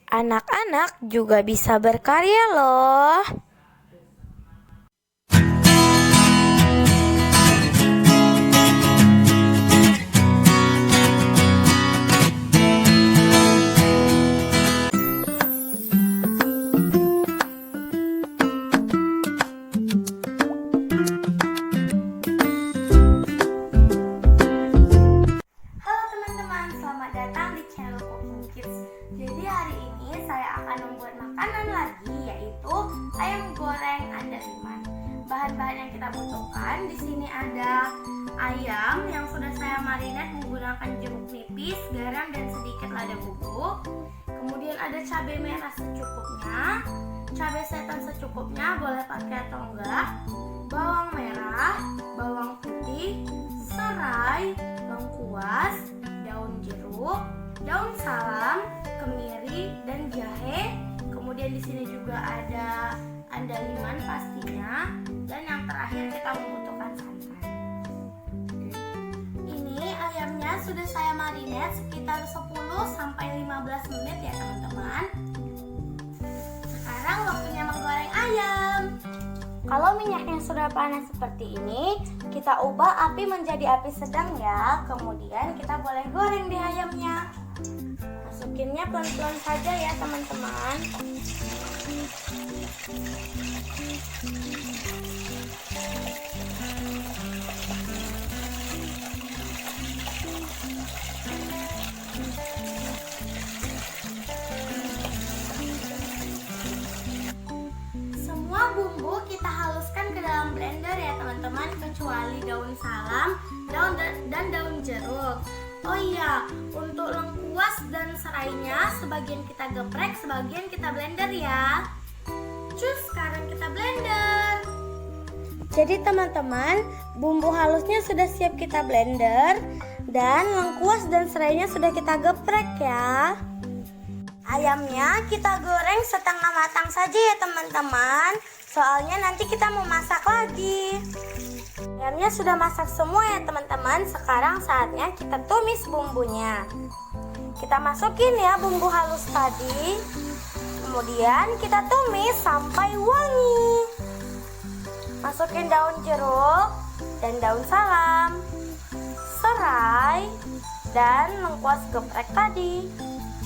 Anak-anak juga bisa berkarya loh. Halo teman-teman, selamat datang di channel Cooking Kids. Jadi hari ini saya akan membuat makanan lagi, yaitu ayam goreng andaliman. Bahan-bahan yang kita butuhkan di sini ada ayam yang sudah saya marinate menggunakan jeruk nipis, garam dan sedikit lada bubuk. Kemudian ada cabai merah secukupnya, cabai setan secukupnya, boleh pakai atau enggak, bawang merah, bawang putih, serai, lengkuas, daun jeruk, daun salam, kemiri dan jahe. Kemudian di sini juga ada andaliman pastinya, dan yang terakhir kita membutuhkan santan. Ini ayamnya sudah saya marinate sekitar 10 sampai 15 menit ya teman-teman. Sekarang waktunya menggoreng ayam. Kalau minyaknya sudah panas seperti ini, kita ubah api menjadi api sedang ya. Kemudian kita boleh goreng di ayamnya. Masukinnya pelan-pelan saja ya teman-teman. Semua bumbu kita haluskan ke dalam blender ya teman-teman, kecuali daun salam, dan daun jeruk. Oh iya, untuk lengkuas dan serainya sebagian kita geprek, sebagian kita blender ya. Cus, sekarang kita blender. Jadi teman-teman, bumbu halusnya sudah siap kita blender, dan lengkuas dan serainya sudah kita geprek ya. Ayamnya kita goreng setengah matang saja ya teman-teman, soalnya nanti kita mau masak lagi. Ayamnya sudah masak semua ya teman-teman. Sekarang saatnya kita tumis bumbunya. Kita masukin ya bumbu halus tadi. Kemudian kita tumis sampai wangi. Masukin daun jeruk dan daun salam, serai, dan lengkuas geprek tadi.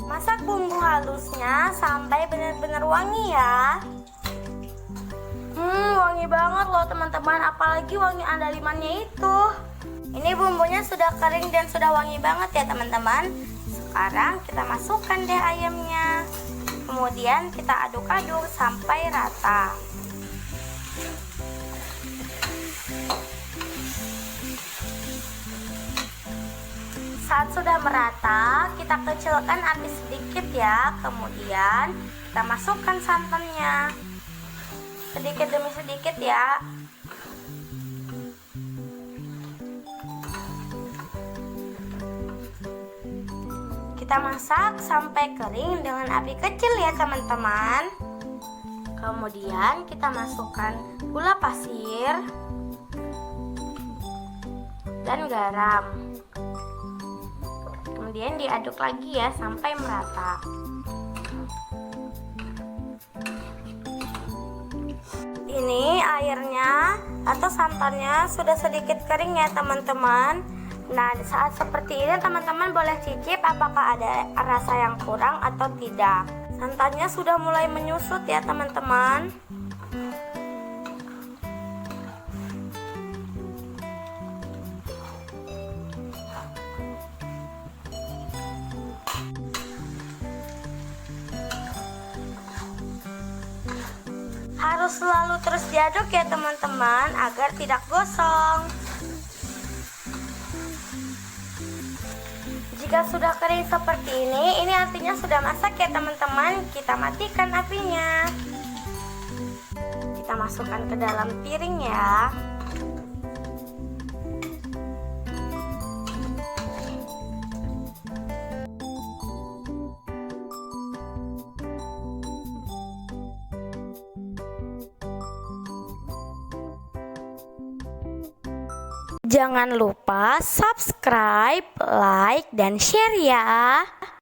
Masak bumbu halusnya sampai benar-benar wangi ya. Wangi banget loh teman-teman, apalagi wangi andalimannya itu. Ini bumbunya sudah kering dan sudah wangi banget ya teman-teman. Sekarang kita masukkan deh ayamnya. Kemudian kita aduk-aduk sampai rata. Saat sudah merata, kita kecilkan api sedikit ya. Kemudian kita masukkan santannya sedikit demi sedikit ya. Kita masak sampai kering dengan api kecil ya teman-teman. Kemudian kita masukkan gula pasir dan garam. Kemudian diaduk lagi ya sampai merata. Ini airnya atau santannya sudah sedikit kering ya teman-teman. Nah, saat seperti ini teman-teman boleh cicip apakah ada rasa yang kurang atau tidak. Santannya sudah mulai menyusut ya teman-teman. Harus selalu terus diaduk ya teman-teman agar tidak gosong. Jika sudah kering seperti ini artinya sudah masak ya teman-teman. Kita matikan apinya. Kita masukkan ke dalam piring ya. Jangan lupa subscribe, like, dan share ya.